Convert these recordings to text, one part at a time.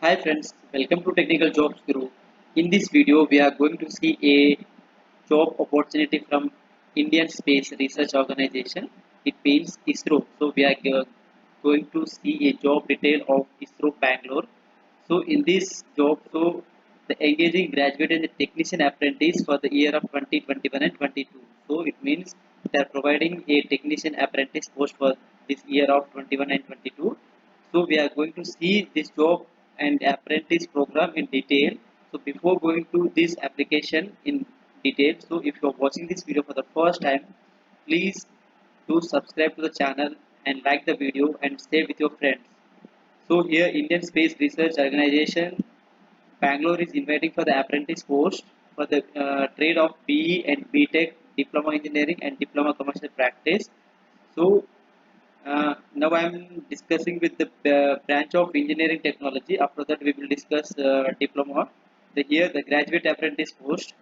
Hi friends, welcome to Technical Jobs Guru. In this video, we are going to see a job opportunity from Indian Space Research Organization. It means ISRO. So we are going to see a job detail of ISRO Bangalore. So in this job, the engaging graduate and the technician apprentice for the year of 2021 and 22. So it means they are providing a technician apprentice post for this year of 21 and 22. So we are going to see this job and apprentice program in detail. So before going to this application in detail, so if you are watching this video for the first time, please do subscribe to the channel and like the video and share with your friends. So here Indian Space Research Organization Bangalore is inviting for the apprentice post for the trade of BE and BTech Diploma Engineering and Diploma Commercial Practice. So now I am discussing with the branch of engineering technology. After that, we will discuss diploma. Here, the graduate apprentice post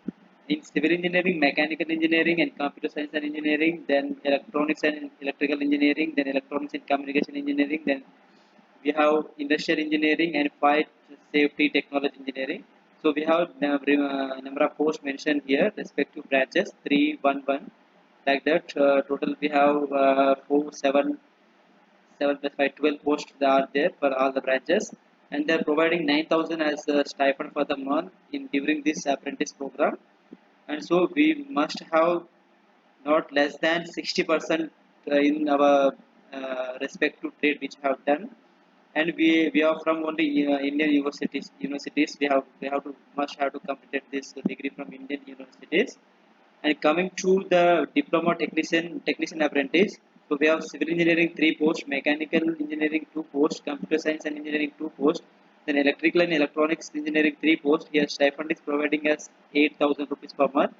in civil engineering, mechanical engineering, and computer science and engineering. Then electronics and electrical engineering. Then electronics and communication engineering. Then we have industrial engineering and fire safety technology engineering. So we have number of posts mentioned here, respective branches 311. Like that, total we have 7 plus 5 12 posts that are there for all the branches, and they are providing 9,000 as a stipend for the month in during this apprentice program. And so we must have not less than 60% in our respective trade which have done. And we are from only Indian universities we have to must have to complete this degree from Indian universities. And coming to the diploma technician apprentice, so we have civil engineering 3 posts, mechanical engineering 2 posts, computer science and engineering 2 posts, then electrical and electronics engineering 3 posts. Here stipend is providing us 8,000 rupees per month.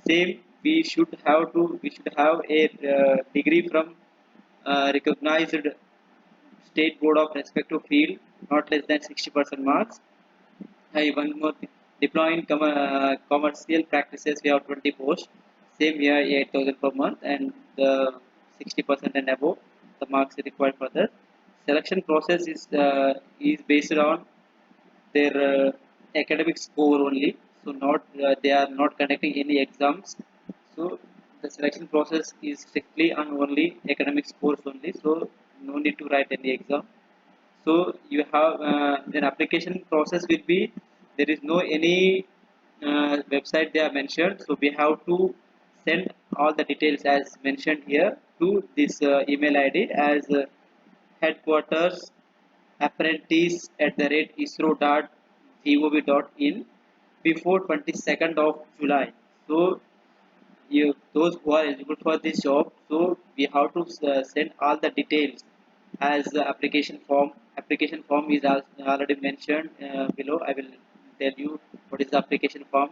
Same we should have a degree from recognized state board of respective field, not less than 60% marks. One more thing. Deploying commercial practices, we have 20 posts. Same here, 8,000 per month, and the 60% and above, the marks required for that. Selection process is based on their academic score only. So not they are not conducting any exams. So the selection process is strictly on only academic scores only. So no need to write any exam. So you have an application process will be, there is no any website they are mentioned, so we have to send all the details as mentioned here to this email id as headquarters apprentice at the rate isro.gov.in before 22nd of July. So those who are eligible for this job, so we have to send all the details as the application form is already mentioned below. I will tell you what is the application form.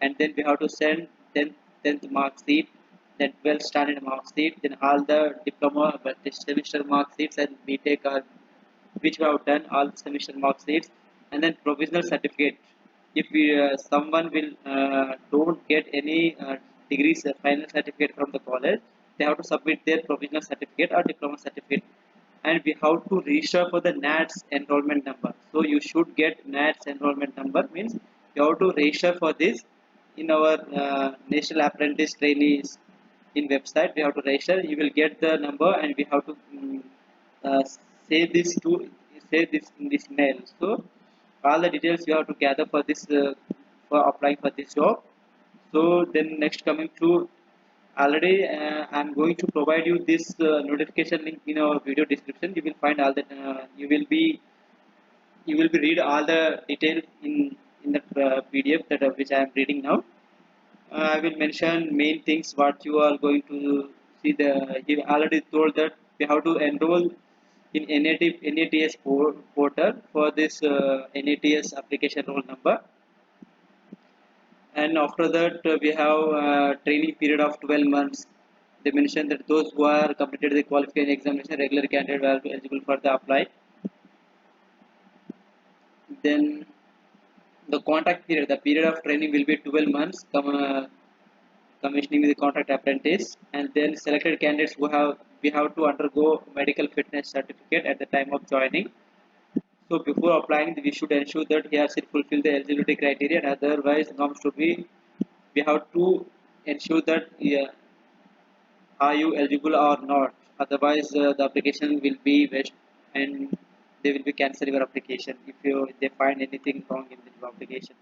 And then we have to send then 10th mark sheet, then 12th standard mark sheet, then all the diploma but the semester mark sheets and BTech are which we have done all the semester mark sheets. And then provisional certificate. If someone will don't get any degrees final certificate from the college, they have to submit their provisional certificate or diploma certificate. And we have to register for the NATS enrollment number. So you should get NATS enrollment number, means you have to register for this in our National Apprentice Trainees in website. We have to register. You will get the number, and we have to uh, save this to save this in this mail. So all the details you have to gather for this for applying for this job. So then next coming to, already I'm going to provide you this notification link in our video description. You will find all that you will be read all the details in the PDF that which I am reading now. I will mention main things what you are going to see. He already told that we have to enroll in NATS portal for this NATS application roll number. And after that we have training period of 12 months. They mentioned that those who are completed the qualification examination regular candidate will be eligible for the apply. Then the contract period, the period of training will be 12 months, commissioning the contract apprentice. And then selected candidates who have we have to undergo medical fitness certificate at the time of joining. So before applying, we should ensure that he has fulfilled the eligibility criteria, and otherwise norms should be, we have to ensure that, yeah, are you eligible or not. Otherwise the application will be waste, and they will be cancel your application if they find anything wrong in the application.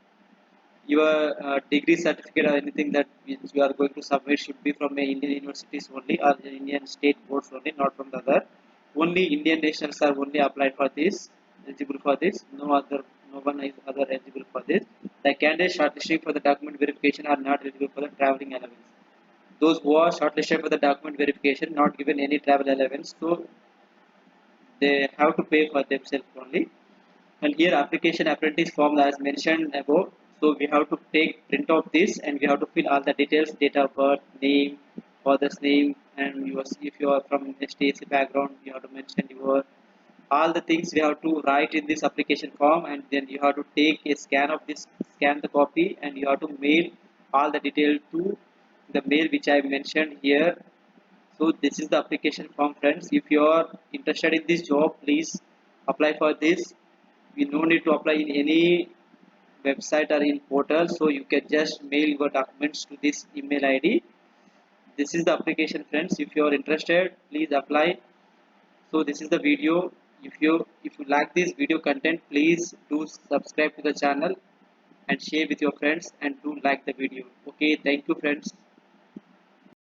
Your degree certificate or anything that which you are going to submit should be from a Indian universities only, or the Indian state boards only, not from the other. Only Indian nationals are only applied for this, eligible for this. No other, no one is other eligible for this. The candidates shortlisting for the document verification are not eligible for the traveling allowance. Those who are shortlisted for the document verification not given any travel allowance, so they have to pay for themselves only. And here application apprentice form as mentioned above, so we have to take print of this and we have to fill all the details, date of birth, name, father's name, and your, if you are from STAC background you have to mention your all the things we have to write in this application form, and then you have to take a scan of this, scan the copy, and you have to mail all the detail to the mail which I mentioned here. So this is the application form, friends. If you are interested in this job, please apply for this. We no need to apply in any website or in portal, so you can just mail your documents to this email ID. This is the application, friends. If you are interested, please apply. So this is the video. If you like this video content, please do subscribe to the channel and share with your friends, and do like the video. Okay, thank you, friends.